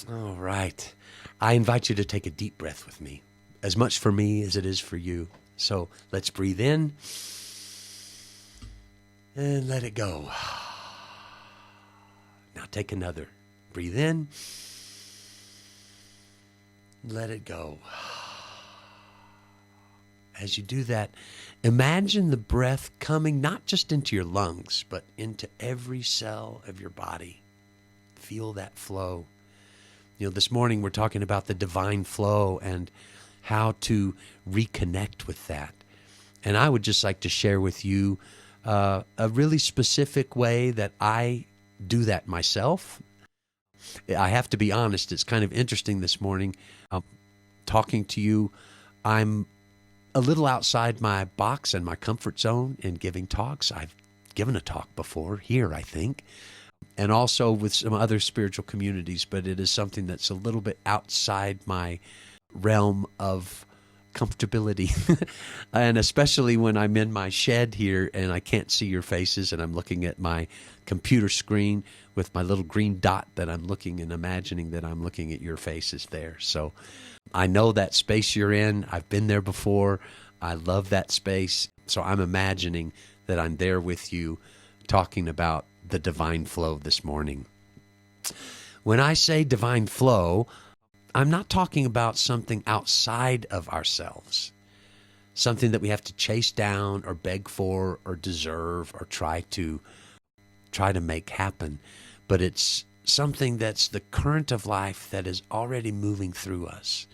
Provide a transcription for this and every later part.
All right. I invite you to take a deep breath with me, as much for me as it is for you. So let's breathe in and let it go. Now take another. Breathe in. Let it go. As you do that, imagine the breath coming not just into your lungs, but into every cell of your body. Feel that flow. This morning we're talking about the divine flow and how to reconnect with that. And I would just like to share with you a really specific way that I do that myself. I have to be honest, it's kind of interesting this morning. Talking to you, I'm a little outside my box and my comfort zone in giving talks. I've given a talk before here, I think, and also with some other spiritual communities, but it is something that's a little bit outside my realm of comfortability. And especially when I'm in my shed here and I can't see your faces and I'm looking at my computer screen with my little green dot that I'm looking and imagining that I'm looking at your faces there. So I know that space you're in. I've been there before. I love that space. So I'm imagining that I'm there with you talking about the divine flow this morning. When I say divine flow, I'm not talking about something outside of ourselves, something that we have to chase down or beg for or deserve or try to make happen, but it's something that's the current of life that is already moving through us.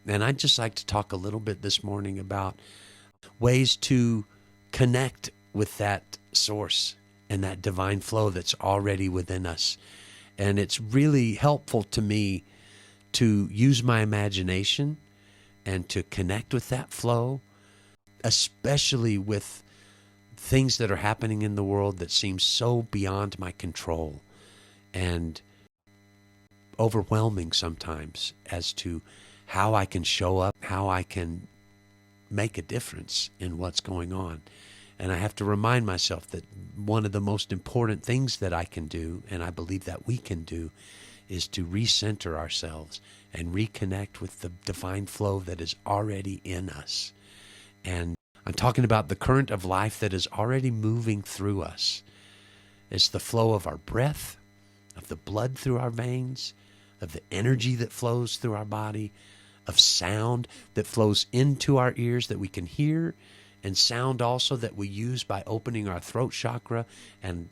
And I'd just like to talk a little bit this morning about ways to connect with that source and that divine flow that's already within us. And it's really helpful to me to use my imagination and to connect with that flow, especially with things that are happening in the world that seem so beyond my control and overwhelming sometimes as to how I can show up, how I can make a difference in what's going on. And I have to remind myself that one of the most important things that I can do, and I believe that we can do, is to recenter ourselves and reconnect with the divine flow that is already in us. And I'm talking about the current of life that is already moving through us. It's the flow of our breath, of the blood through our veins, of the energy that flows through our body, of sound that flows into our ears that we can hear, and sound also that we use by opening our throat chakra and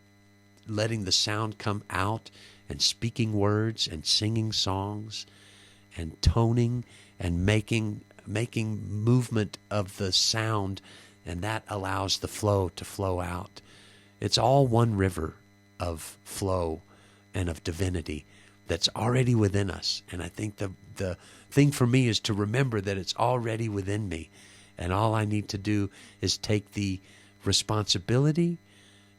letting the sound come out and speaking words and singing songs and toning and making movement of the sound, and that allows the flow to flow out. It's all one river of flow and of divinity that's already within us. And I think the thing for me is to remember that it's already within me. And all I need to do is take the responsibility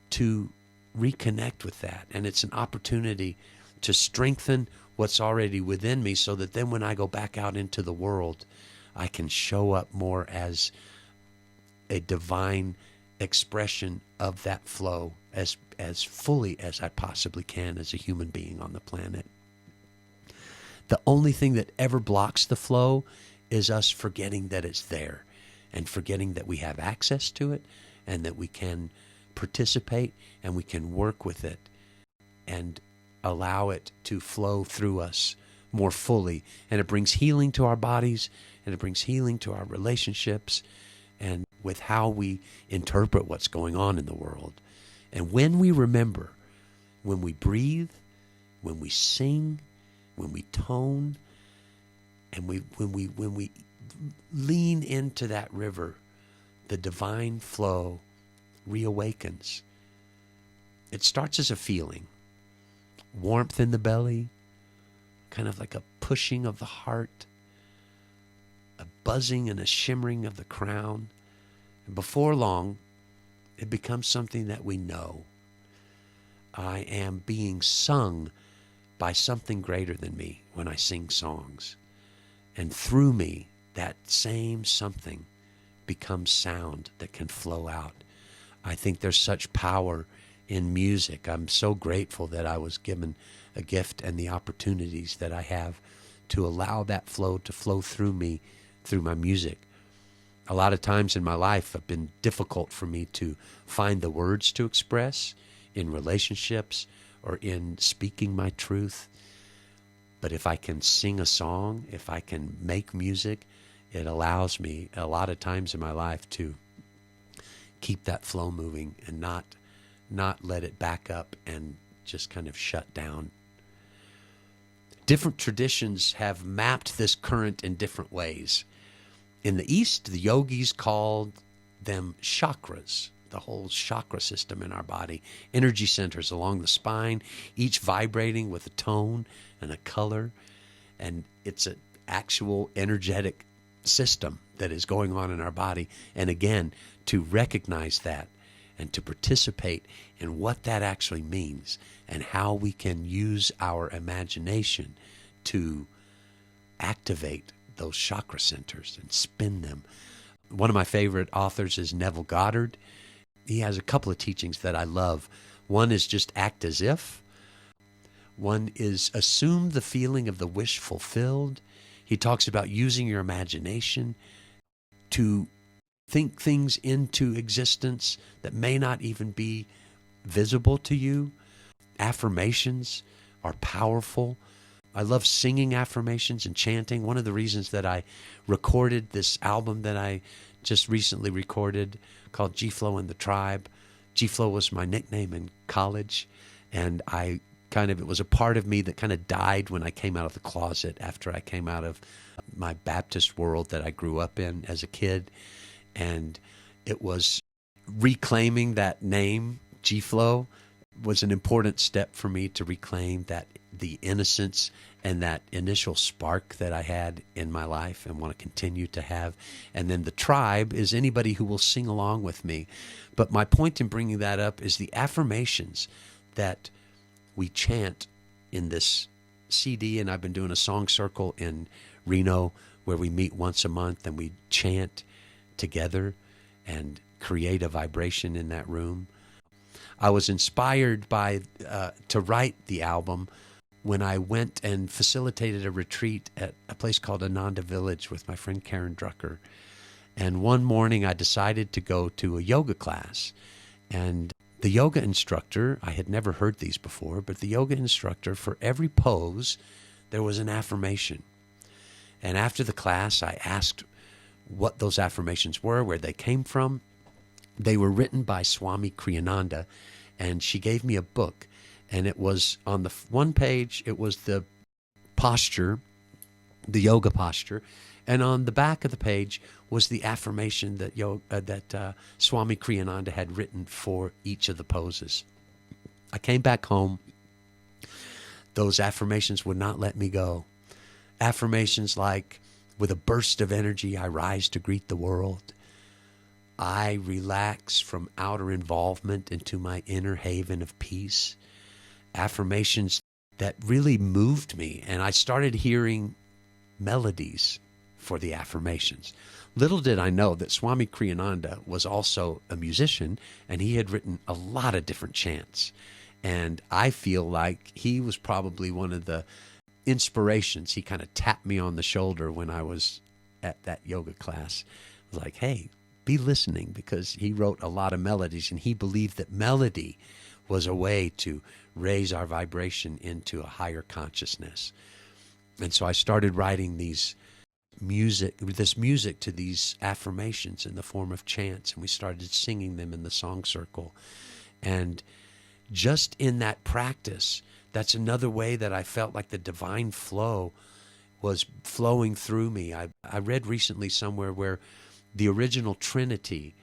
to reconnect with that. And it's an opportunity to strengthen what's already within me so that then when I go back out into the world, I can show up more as a divine expression of that flow as fully as I possibly can as a human being on the planet. The only thing that ever blocks the flow is us forgetting that it's there and forgetting that we have access to it and that we can participate and we can work with it and allow it to flow through us more fully. And it brings healing to our bodies, and it brings healing to our relationships and with how we interpret what's going on in the world. And when we remember, when we breathe, when we sing, when we tone, and when we lean into that river, the divine flow reawakens. It starts as a feeling, warmth in the belly, kind of like a pushing of the heart, a buzzing and a shimmering of the crown. And before long, it becomes something that we know. I am being sung by something greater than me when I sing songs. And through me, that same something becomes sound that can flow out. I think there's such power in music. I'm so grateful that I was given a gift and the opportunities that I have to allow that flow to flow through me, through my music. A lot of times in my life have been difficult for me to find the words to express in relationships or in speaking my truth. But if I can sing a song, if I can make music, it allows me a lot of times in my life to keep that flow moving and not let it back up and just kind of shut down. Different traditions have mapped this current in different ways. In the East, the yogis called them chakras, the whole chakra system in our body, energy centers along the spine, each vibrating with a tone and a color, and it's an actual energetic system that is going on in our body. And again, to recognize that and to participate in what that actually means and how we can use our imagination to activate those chakra centers and spin them. One of my favorite authors is Neville Goddard. He has a couple of teachings that I love. One is just act as if. One is assume the feeling of the wish fulfilled. He talks about using your imagination to think things into existence that may not even be visible to you. Affirmations are powerful. I love singing affirmations and chanting. One of the reasons that I recorded this album that I just recently recorded called G-Flow and the Tribe. G-Flow was my nickname in college, and it was a part of me that kind of died when I came out of the closet after I came out of my Baptist world that I grew up in as a kid. And it was reclaiming that name, G-Flow, was an important step for me to reclaim that the innocence and that initial spark that I had in my life and want to continue to have. And then the tribe is anybody who will sing along with me. But my point in bringing that up is the affirmations that we chant in this CD, and I've been doing a song circle in Reno where we meet once a month and we chant together and create a vibration in that room. I was inspired by to write the album when I went and facilitated a retreat at a place called Ananda Village with my friend Karen Drucker. And one morning I decided to go to a yoga class. And the yoga instructor, I had never heard these before, but the yoga instructor, for every pose, there was an affirmation. And after the class, I asked what those affirmations were, where they came from. They were written by Swami Kriyananda, and she gave me a book. And it was on the one page, it was the posture, the yoga posture. And on the back of the page was the affirmation that Swami Kriyananda had written for each of the poses. I came back home. Those affirmations would not let me go. Affirmations like, with a burst of energy, I rise to greet the world. I relax from outer involvement into my inner haven of peace. Affirmations that really moved me, and I started hearing melodies for the affirmations. Little did I know that Swami Kriyananda was also a musician, and he had written a lot of different chants. And I feel like he was probably one of the inspirations. He kind of tapped me on the shoulder when I was at that yoga class. I was like, hey, be listening, because he wrote a lot of melodies, and he believed that melody was a way to raise our vibration into a higher consciousness. And so I started writing this music to these affirmations in the form of chants, and we started singing them in the song circle. And just in that practice, that's another way that I felt like the divine flow was flowing through me. I read recently somewhere where the original Trinity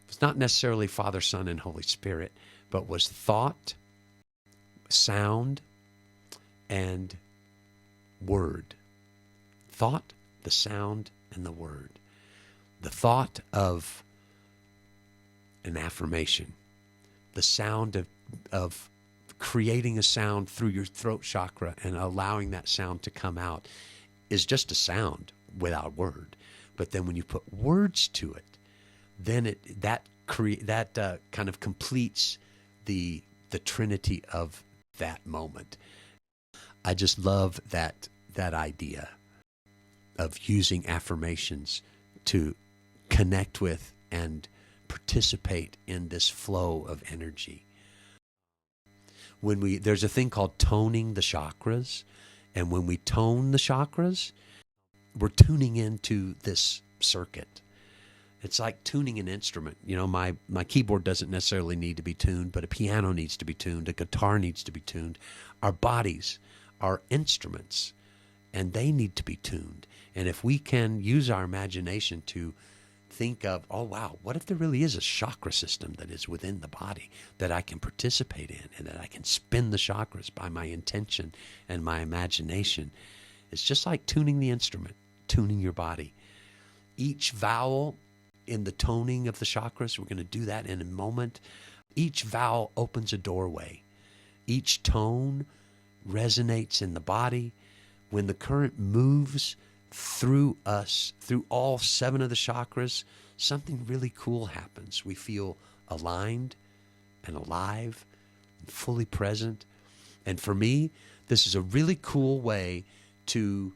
was not necessarily Father, Son, and Holy Spirit, but was thought, sound, and word. Thought, the sound, and the word. The thought of an affirmation. The sound of creating a sound through your throat chakra and allowing that sound to come out is just a sound without word. But then when you put words to it, then that kind of completes the trinity of that moment. I just love that idea of using affirmations to connect with and participate in this flow of energy. There's a thing called toning the chakras, and when we tone the chakras, we're tuning into this circuit. It's like tuning an instrument. You know, my keyboard doesn't necessarily need to be tuned, but a piano needs to be tuned, a guitar needs to be tuned. Our bodies are instruments, and they need to be tuned. And if we can use our imagination to think of, oh, wow, what if there really is a chakra system that is within the body that I can participate in, and that I can spin the chakras by my intention and my imagination? It's just like tuning the instrument, tuning your body. Each vowel in the toning of the chakras, we're going to do that in a moment. Each vowel opens a doorway. Each tone resonates in the body. When the current moves through us, through all 7 of the chakras, something really cool happens. We feel aligned and alive and fully present. And for me, this is a really cool way to,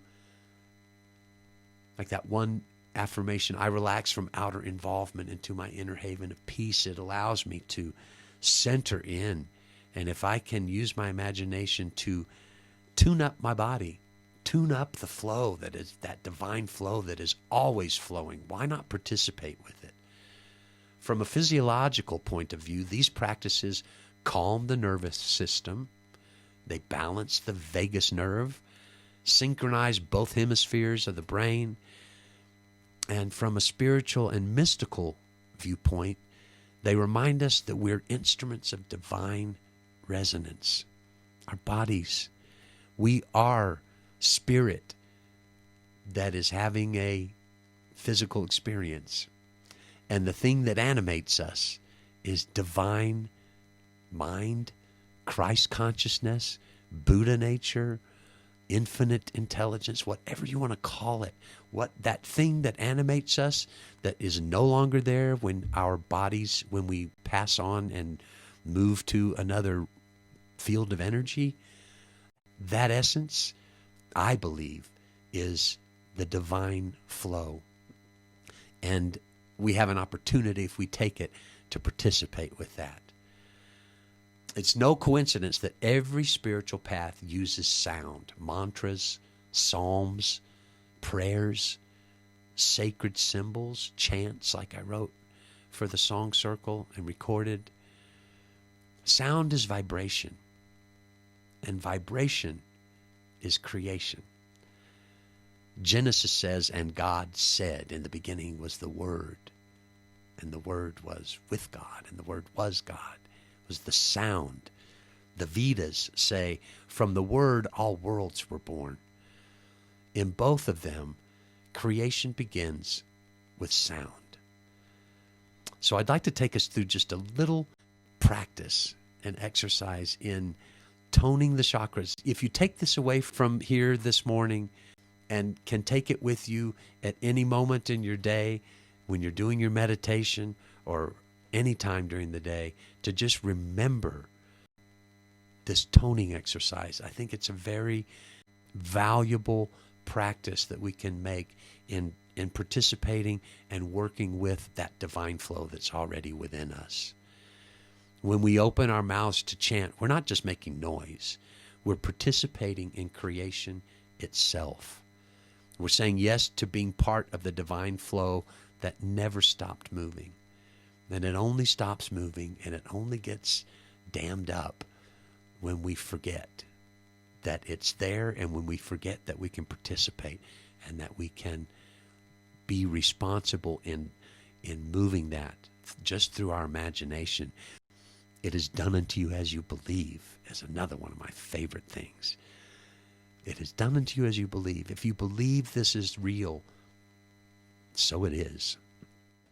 like that one affirmation, I relax from outer involvement into my inner haven of peace. It allows me to center in. And if I can use my imagination to tune up my body, tune up the flow that is that divine flow that is always flowing, why not participate with it? From a physiological point of view, these practices calm the nervous system. They balance the vagus nerve, synchronize both hemispheres of the brain. And from a spiritual and mystical viewpoint, they remind us that we're instruments of divine resonance. Our bodies, we are spirit that is having a physical experience. And the thing that animates us is divine mind, Christ consciousness, Buddha nature, infinite intelligence, whatever you want to call it. What that thing that animates us that is no longer there when our bodies, when we pass on and move to another field of energy, that essence, I believe, is the divine flow. And we have an opportunity, if we take it, to participate with that. It's no coincidence that every spiritual path uses sound, mantras, psalms, prayers, sacred symbols, chants like I wrote for the Song Circle and recorded. Sound is vibration, and vibration is creation. Genesis says, and God said, in the beginning was the Word, and the Word was with God, and the Word was God. It was the sound. The Vedas say, from the Word all worlds were born. In both of them, creation begins with sound. So I'd like to take us through just a little practice and exercise in toning the chakras. If you take this away from here this morning and can take it with you at any moment in your day, when you're doing your meditation or any time during the day, to just remember this toning exercise. I think it's a very valuable practice that we can make in participating and working with that divine flow that's already within us. When we open our mouths to chant, we're not just making noise. We're participating in creation itself. We're saying yes to being part of the divine flow that never stopped moving. And it only stops moving, and it only gets dammed up when we forget that it's there, and when we forget that we can participate and that we can be responsible in moving that just through our imagination. It is done unto you as you believe is another one of my favorite things. It is done unto you as you believe. If you believe this is real, so it is.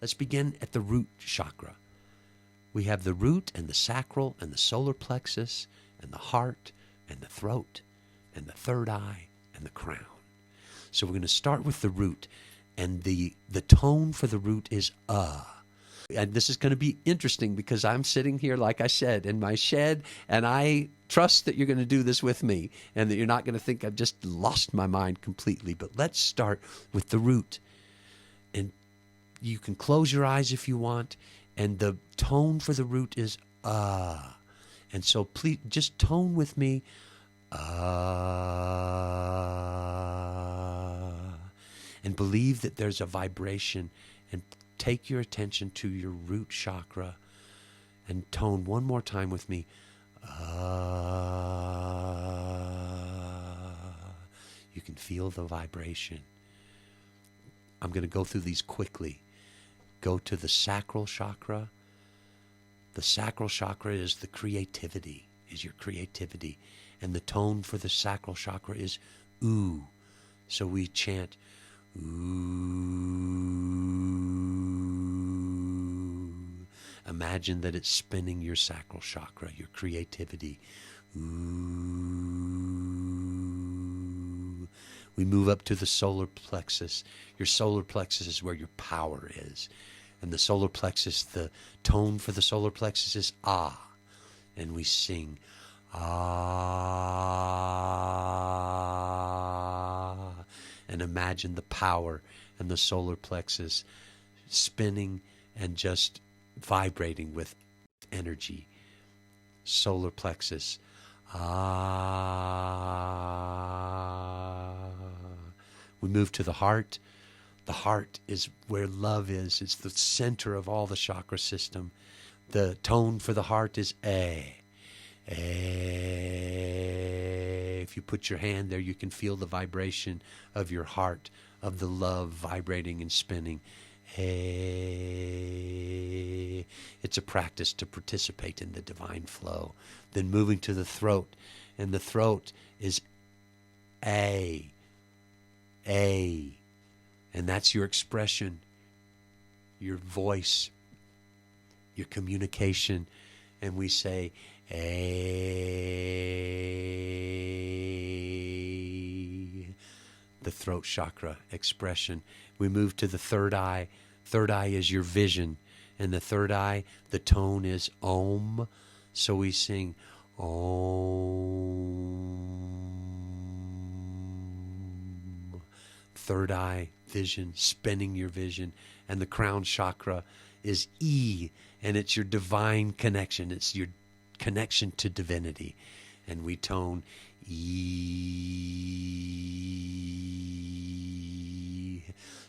Let's begin at the root chakra. We have the root and the sacral and the solar plexus and the heart and the throat and the third eye and the crown. So we're going to start with the root. And the tone for the root is And this is going to be interesting because I'm sitting here, like I said, in my shed, and I trust that you're going to do this with me and that you're not going to think I've just lost my mind completely. But let's start with the root. And you can close your eyes if you want, and the tone for the root is ah. And so please just tone with me. And believe that there's a vibration, and take your attention to your root chakra and tone one more time with me. You can feel the vibration. I'm going to go through these quickly. Go to the sacral chakra. The sacral chakra is the creativity, is your creativity. And the tone for the sacral chakra is ooh. So we chant ooh. Imagine that it's spinning your sacral chakra, your creativity. Ooh. We move up to the solar plexus. Your solar plexus is where your power is. And the solar plexus, the tone for the solar plexus is ah. And we sing ah. And imagine the power and the solar plexus spinning and just vibrating with energy. Solar plexus. Ah. We move to the heart. The heart is where love is. It's the center of all the chakra system. The tone for the heart is A. A. If you put your hand there, you can feel the vibration of your heart, of the love vibrating and spinning. A. It's a practice to participate in the divine flow. Then moving to the throat, and the throat is A. A. And that's your expression, your voice, your communication. And we say, A. The throat chakra expression. We move to the third eye. Third eye is your vision. And the third eye, the tone is Om. So we sing Om. Third eye, vision, spinning your vision. And the crown chakra is E, and it's your divine connection. It's your connection to divinity. And we tone E.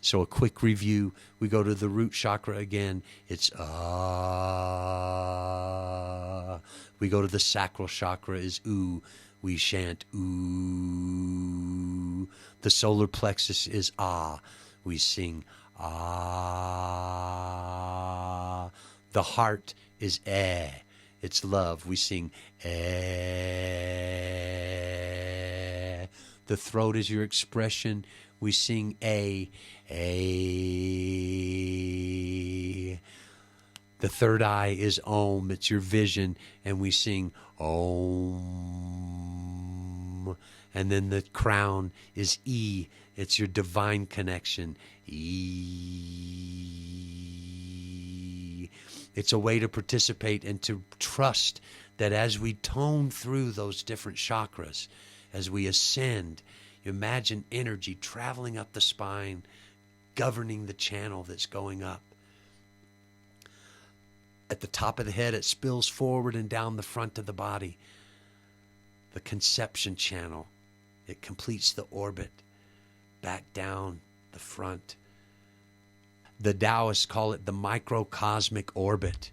So a quick review. We go to the root chakra again. It's Ah. We go to the sacral chakra is Oo. We chant ooh. The solar plexus is ah. We sing ah. The heart is eh. It's love. We sing eh. The throat is your expression. We sing a. The third eye is Om. It's your vision. And we sing Om. And then the crown is E. It's your divine connection. E. It's a way to participate and to trust that as we tone through those different chakras, as we ascend, you imagine energy traveling up the spine, governing the channel that's going up. At the top of the head, it spills forward and down the front of the body. The conception channel. It completes the orbit, back down the front. The Taoists call it the microcosmic orbit,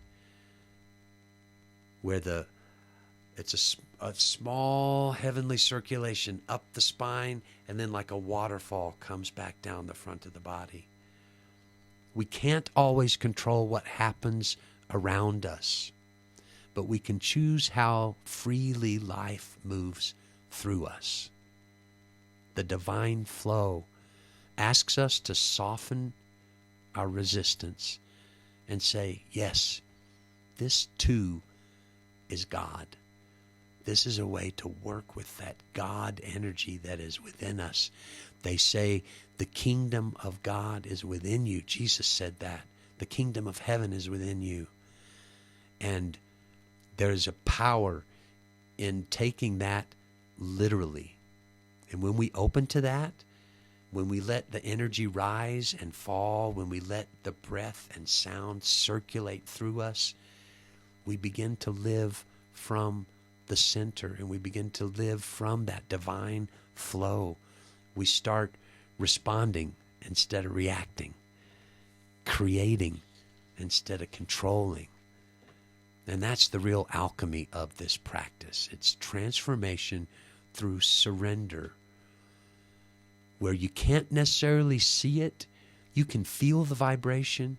where it's a small heavenly circulation up the spine, and then like a waterfall comes back down the front of the body. We can't always control what happens around us, but we can choose how freely life moves through us. The divine flow asks us to soften our resistance and say, yes, this too is God. This is a way to work with that God energy that is within us. They say the kingdom of God is within you. Jesus said that. The kingdom of heaven is within you. And there's a power in taking that literally. And when we open to that, when we let the energy rise and fall, when we let the breath and sound circulate through us, we begin to live from the center, and we begin to live from that divine flow. We start responding instead of reacting, creating instead of controlling. And that's the real alchemy of this practice. It's transformation through surrender, where you can't necessarily see it. You can feel the vibration.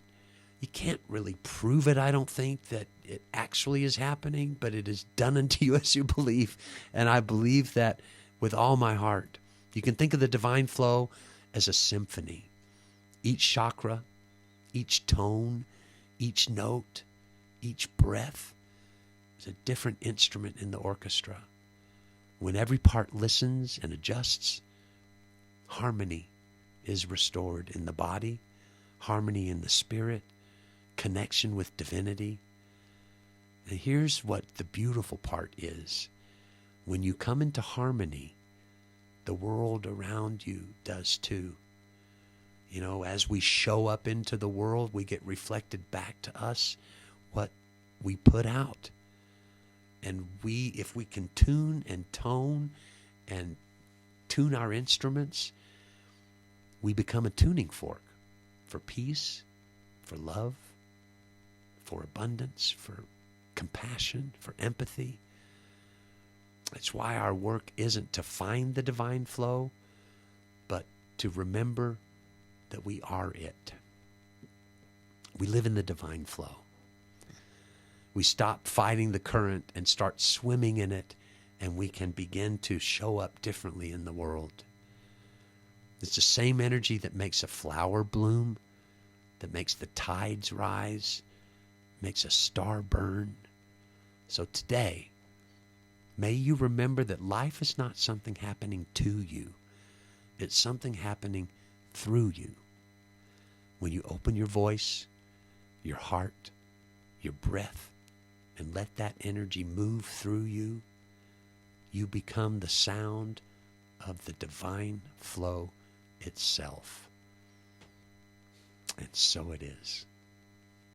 You can't really prove it, I don't think, that it actually is happening, but it is done unto you as you believe. And I believe that with all my heart. You can think of the divine flow as a symphony. Each chakra, each tone, each note, each breath is a different instrument in the orchestra. When every part listens and adjusts, harmony is restored in the body, harmony in the spirit, connection with divinity. And here's what the beautiful part is. When you come into harmony, the world around you does too. You know, as we show up into the world, we get reflected back to us what we put out. And if we can tune and tone and tune our instruments, we become a tuning fork for peace, for love, for abundance, for compassion, for empathy. It's why our work isn't to find the divine flow, but to remember that we are it. We live in the divine flow. We stop fighting the current and start swimming in it, and we can begin to show up differently in the world. It's the same energy that makes a flower bloom, that makes the tides rise, makes a star burn. So today, may you remember that life is not something happening to you. It's something happening through you. When you open your voice, your heart, your breath, and let that energy move through you, you become the sound of the divine flow itself. And so it is.